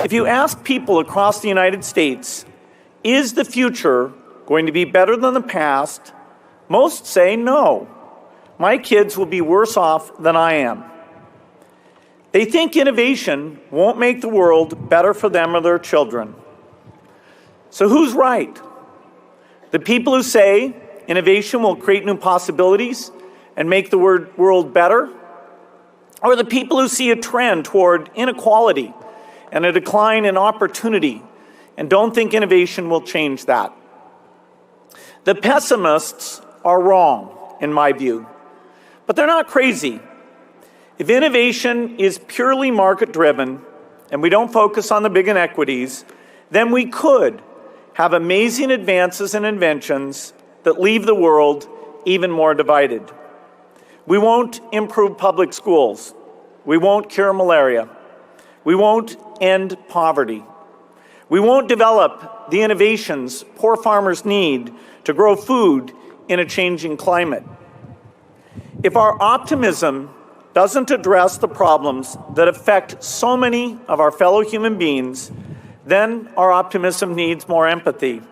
If you ask people across the United States, is the future going to be better than the past? Most say no. My kids will be worse off than I am. They think innovation won't make the world better for them or their children. So who's right? The people who say innovation will create new possibilities and make the world better? Or the people who see a trend toward inequality and a decline in opportunity and don't think innovation will change that? The pessimists are wrong, in my view, but they're not crazy. If innovation is purely market-driven and we don't focus on the big inequities, then we could have amazing advances and inventions that leave the world even more divided. We won't improve public schools. We won't cure malaria. We won't end poverty. We won't develop the innovations poor farmers need to grow food in a changing climate. If our optimism doesn't address the problems that affect so many of our fellow human beings, then our optimism needs more empathy.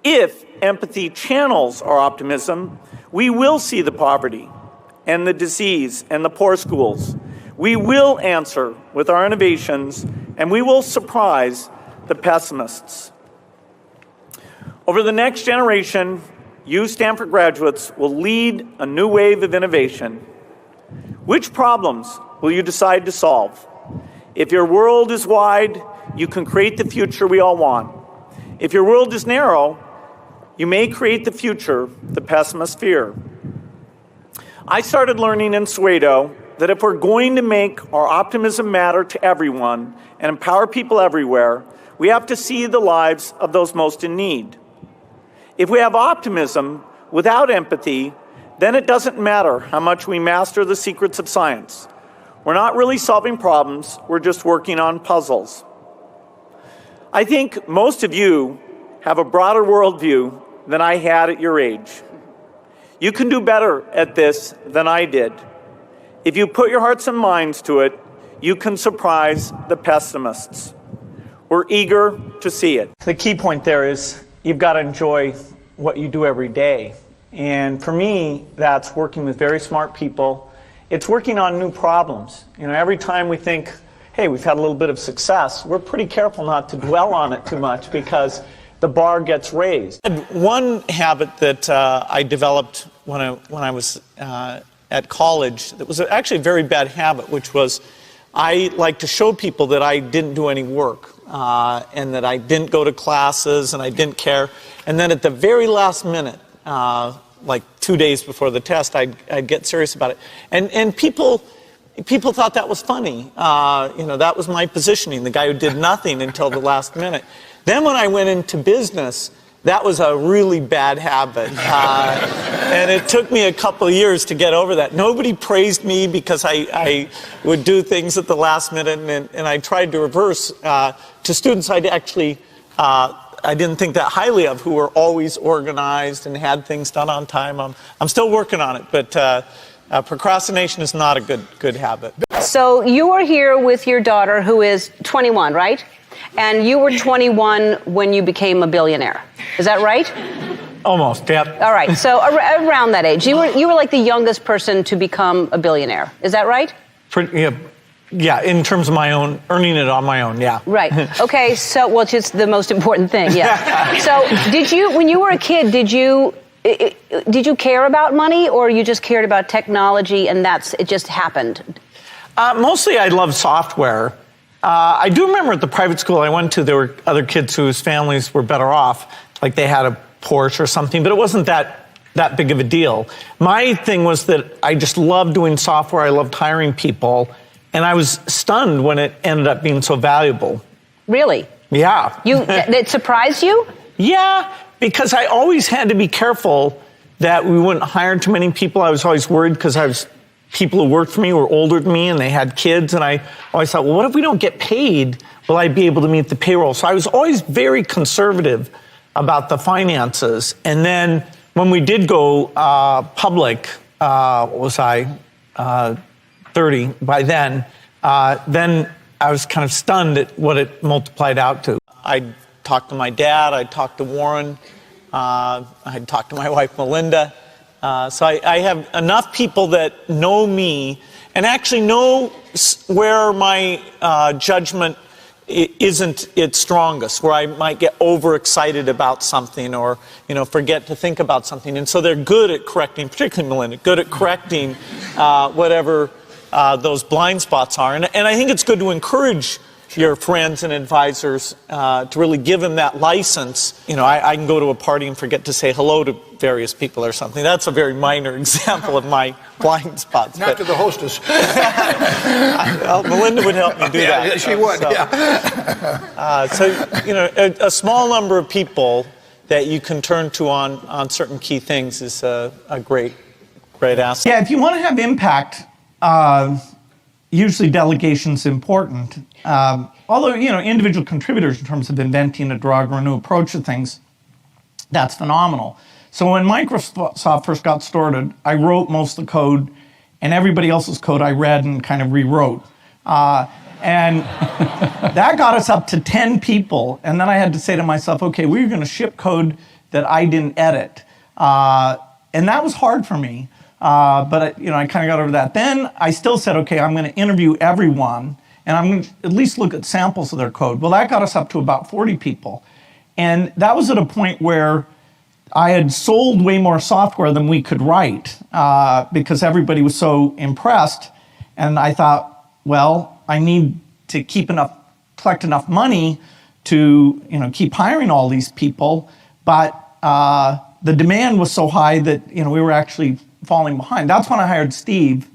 If empathy channels our optimism, we will see the poverty and the disease and the poor schools. We will answer with our innovations, and we will surprise the pessimists. Over the next generation, you Stanford graduates will lead a new wave of innovation. Which problems will you decide to solve? If your world is wide, you can create the future we all want. If your world is narrow, you may create the future the pessimists fear. I started learning in Soweto that if we're going to make our optimism matter to everyone and empower people everywhere, we have to see the lives of those most in need. If we have optimism without empathy, then it doesn't matter how much we master the secrets of science. We're not really solving problems, we're just working on puzzles. I think most of you have a broader worldview than I had at your age. You can do better at this than I did. If you put your hearts and minds to it, you can surprise the pessimists. We're eager to see it. The key point there is you've got to enjoy what you do every day. And for me, that's working with very smart people. It's working on new problems. You know, every time we think, hey, we've had a little bit of success, we're pretty careful not to dwell on it too much because the bar gets raised. One habit that I developed when I was at college that was actually a very bad habit, which was I like to show people that I didn't do any work and that I didn't go to classes and I didn't care. And then at the very last minute, like 2 days before the test, I'd get serious about it. And people thought that was funny. You know, that was my positioning, the guy who did nothing until the last minute. Then when I went into business, that was a really bad habit. And it took me a couple of years to get over that. Nobody praised me because I would do things at the last minute, and I tried to reverse to students I'd actually I didn't think that highly of, who were always organized and had things done on time. I'm still working on it, but procrastination is not a good habit. So you are here with your daughter, who is 21, right? And you were 21 when you became a billionaire. Is that right? Almost, yeah. All right, so around that age. You were like the youngest person to become a billionaire. Is that right? Yeah, in terms of my own, earning it on my own, yeah. Right. Okay, so, well, it's just the most important thing, yeah. So, did you, when you were a kid, did you care about money, or you just cared about technology and it just happened? Mostly I loved software. I do remember at the private school I went to, there were other kids whose families were better off, like they had a Porsche or something, but it wasn't that big of a deal. My thing was that I just loved doing software, I loved hiring people, and I was stunned when it ended up being so valuable. Really? Yeah. It surprised you? Yeah, because I always had to be careful that we wouldn't hire too many people. I was always worried because people who worked for me were older than me and they had kids, and I always thought, well, what if we don't get paid? Will I be able to meet the payroll? So I was always very conservative about the finances. And then when we did go public, what was I, 30 by then I I was kind of stunned at what it multiplied out to. I talked to my dad, I talked to Warren, I talked to my wife Melinda. So I have enough people that know me and actually know where my judgment isn't its strongest, where I might get overexcited about something or, forget to think about something. And so they're good at correcting, particularly Melinda, good at correcting whatever those blind spots are. And I think it's good to encourage your friends and advisors to really give them that license. I can go to a party and forget to say hello to various people or something. That's a very minor example of my blind spots. Not to the hostess. Well, Melinda would help me do that. Yeah, she would, So, a small number of people that you can turn to on certain key things is a great asset. Yeah, if you want to have impact, usually delegation's important. Although, individual contributors in terms of inventing a drug or a new approach to things, that's phenomenal. So when Microsoft first got started, I wrote most of the code, and everybody else's code I read and kind of rewrote. And that got us up to 10 people. And then I had to say to myself, okay, we're going to ship code that I didn't edit. And that was hard for me. But I kind of got over that. Then I still said, okay, I'm going to interview everyone, and I'm going to at least look at samples of their code. Well, that got us up to about 40 people. And that was at a point where I had sold way more software than we could write because everybody was so impressed. And I thought, well, I need to collect enough money to keep hiring all these people. But the demand was so high that we were actually falling behind. That's when I hired Steve,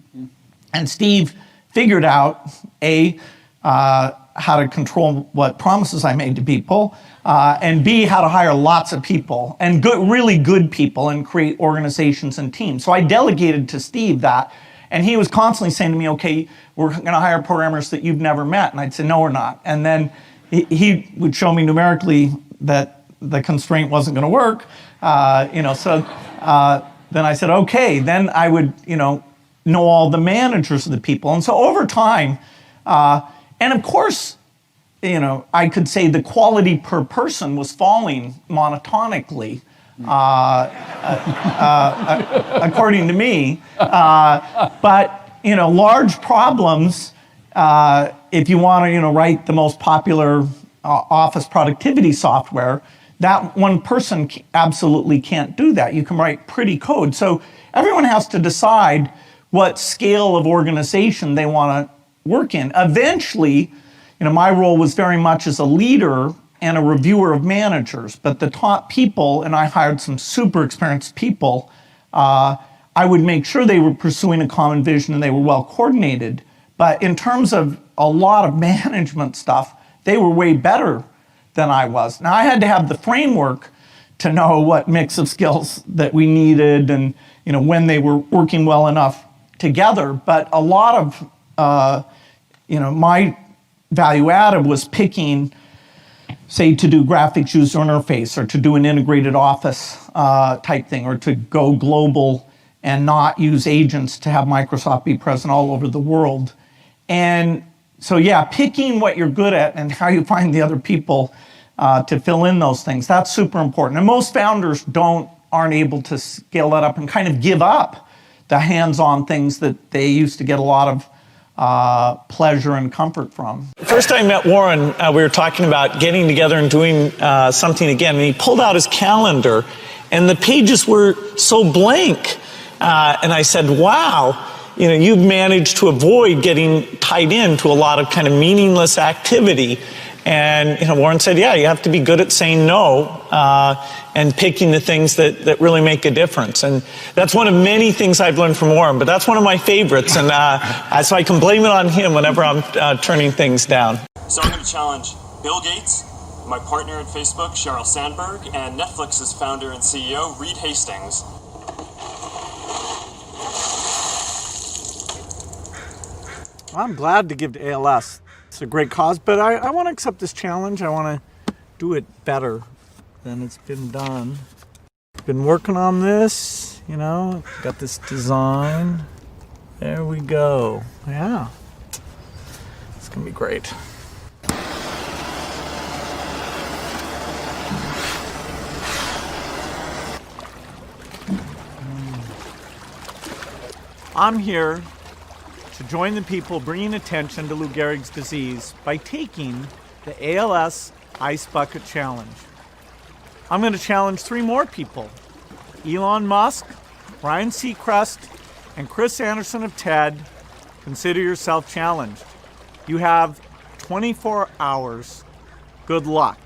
and Steve figured out how to control what promises I made to people, and B, how to hire lots of people and really good people and create organizations and teams. So I delegated to Steve that, and he was constantly saying to me, okay, we're going to hire programmers that you've never met. And I'd say, no, we're not. And then he would show me numerically that the constraint wasn't going to work. Then I said, okay, then I would, know all the managers of the people. And so over time, and of course, I could say the quality per person was falling monotonically, according to me. But, large problems, if you want to, write the most popular office productivity software, that one person absolutely can't do that. You can write pretty code. So everyone has to decide what scale of organization they want to work in. Eventually, my role was very much as a leader and a reviewer of managers, but the top people, and I hired some super experienced people, I would make sure they were pursuing a common vision and they were well coordinated. But in terms of a lot of management stuff, they were way better than I was. Now I had to have the framework to know what mix of skills that we needed and when they were working well enough together. But a lot of my value added was picking, say, to do graphics user interface or to do an integrated office type thing or to go global and not use agents to have Microsoft be present all over the world. And so, yeah, picking what you're good at and how you find the other people to fill in those things, that's super important. And most founders aren't able to scale that up and kind of give up the hands-on things that they used to get a lot of pleasure and comfort from. First I met Warren, we were talking about getting together and doing something again, and he pulled out his calendar, and the pages were so blank. And I said, wow, you've managed to avoid getting tied into a lot of kind of meaningless activity. And Warren said, yeah, you have to be good at saying no and picking the things that really make a difference. And that's one of many things I've learned from Warren, but that's one of my favorites. And so I can blame it on him whenever I'm turning things down. So I'm going to challenge Bill Gates, my partner at Facebook, Sheryl Sandberg, and Netflix's founder and CEO, Reed Hastings. I'm glad to give to ALS. It's a great cause, but I want to accept this challenge. I want to do it better than it's been done. Been working on this, got this design. There we go. Yeah. It's going to be great. I'm here to join the people bringing attention to Lou Gehrig's disease by taking the ALS Ice Bucket Challenge. I'm going to challenge 3 more people: Elon Musk, Ryan Seacrest, and Chris Anderson of TED. Consider yourself challenged. You have 24 hours. Good luck.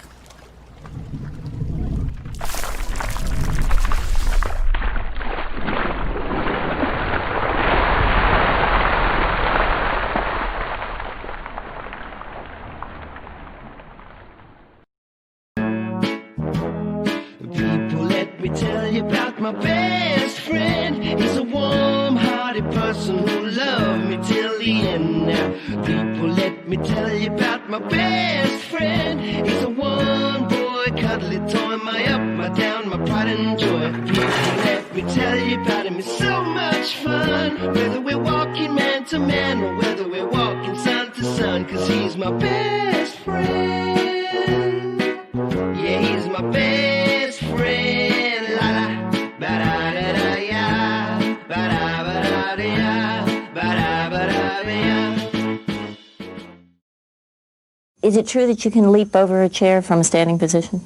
Tell you about my best friend. He's a warm-hearted person who loved me till the end. Now, people, let me tell you about my best friend. He's a one-boy, cuddly toy, my up, my down, my pride and joy. People, let me tell you about him. It's so much fun, whether we're walking man to man or whether we're walking sun to sun, 'cause he's my best friend. Yeah, he's my best friend. Is it true that you can leap over a chair from a standing position?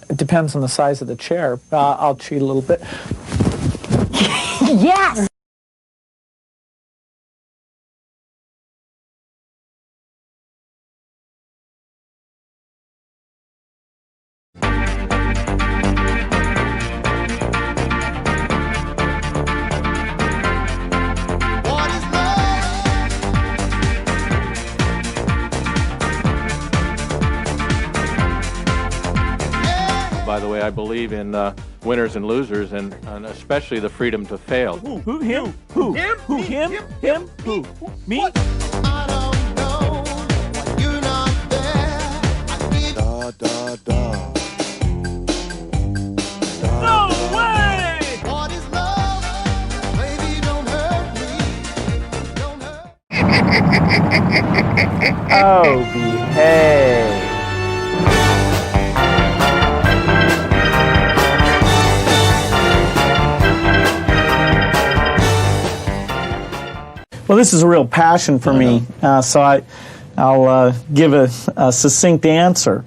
It depends on the size of the chair. I'll cheat a little bit. Yes! By the way, I believe in winners and losers, and especially the freedom to fail. Who? Him? Who? Him? Who? Him? Him? Who? Me? I don't know why you're not there. No way! What is love? Baby, don't hurt me. Don't hurt. Oh, behave. Well, this is a real passion for me, so I'll give a succinct answer.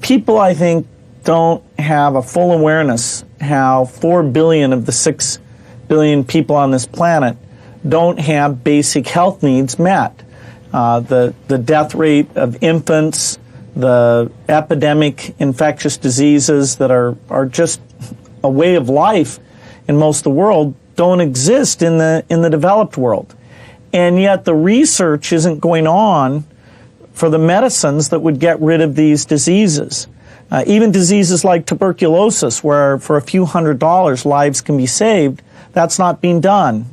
People, I think, don't have a full awareness how 4 billion of the 6 billion people on this planet don't have basic health needs met. The death rate of infants, the epidemic infectious diseases that are just a way of life in most of the world don't exist in the developed world. And yet the research isn't going on for the medicines that would get rid of these diseases. Even diseases like tuberculosis, where for a few $100s lives can be saved, that's not being done.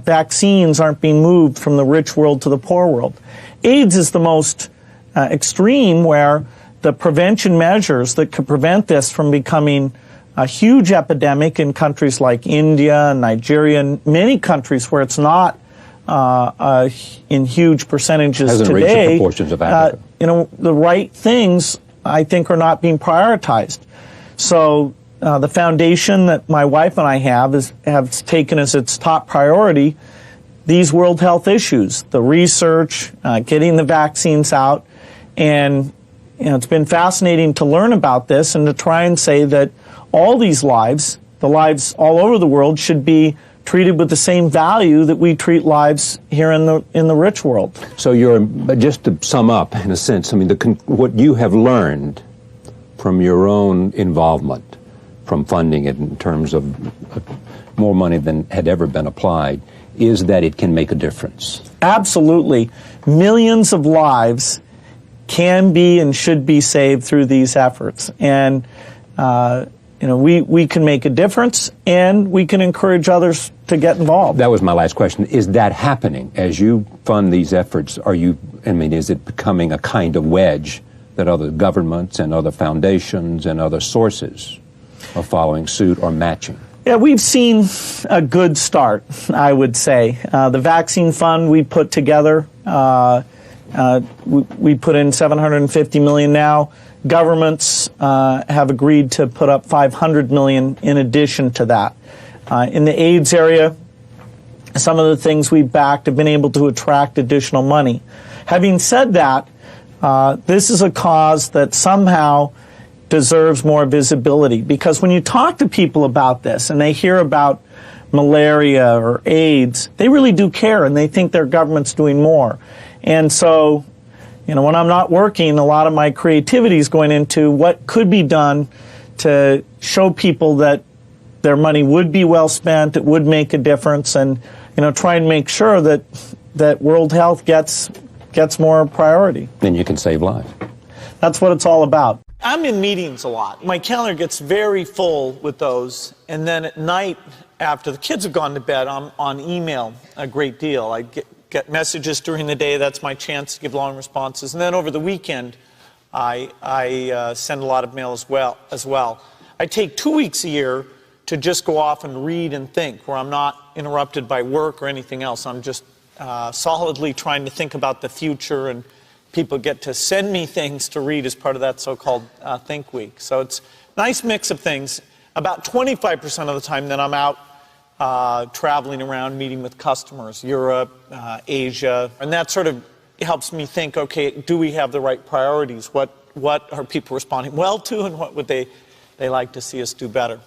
Vaccines aren't being moved from the rich world to the poor world. AIDS is the most extreme, where the prevention measures that could prevent this from becoming a huge epidemic in countries like India, Nigeria, and many countries where it's not in huge percentages hasn't today. Reached the proportions of Africa. The right things, I think, are not being prioritized. So the foundation that my wife and I have taken as its top priority these world health issues, the research, getting the vaccines out, and it's been fascinating to learn about this and to try and say that all these lives, the lives all over the world, should be treated with the same value that we treat lives here in the rich world. So just to sum up, in a sense, I mean, what you have learned from your own involvement, from funding it in terms of more money than had ever been applied, is that it can make a difference. Absolutely. Millions of lives can be and should be saved through these efforts. And we can make a difference, and we can encourage others to get involved. That was my last question. Is that happening as you fund these efforts? Is it becoming a kind of wedge that other governments and other foundations and other sources are following suit or matching? Yeah, we've seen a good start, I would say. The vaccine fund we put together, we put in $750 million now. Governments have agreed to put up $500 million in addition to that. In the AIDS area, some of the things we've backed have been able to attract additional money. Having said that, this is a cause that somehow deserves more visibility, because when you talk to people about this and they hear about malaria or AIDS, they really do care and they think their government's doing more. And so, when I'm not working, a lot of my creativity is going into what could be done to show people that their money would be well spent, it would make a difference, and try and make sure that world health gets more priority. Then you can save lives. That's what it's all about. I'm in meetings a lot. My calendar gets very full with those, and then at night, after the kids have gone to bed, I'm on email a great deal. I get messages during the day. That's my chance to give long responses. And then over the weekend, I send a lot of mail as well. I take 2 weeks a year to just go off and read and think, where I'm not interrupted by work or anything else. I'm just solidly trying to think about the future, and people get to send me things to read as part of that so-called Think Week. So it's a nice mix of things. About 25% of the time then I'm out traveling around, meeting with customers, Europe, Asia, and that sort of helps me think, okay, do we have the right priorities? What are people responding well to, and what would they like to see us do better?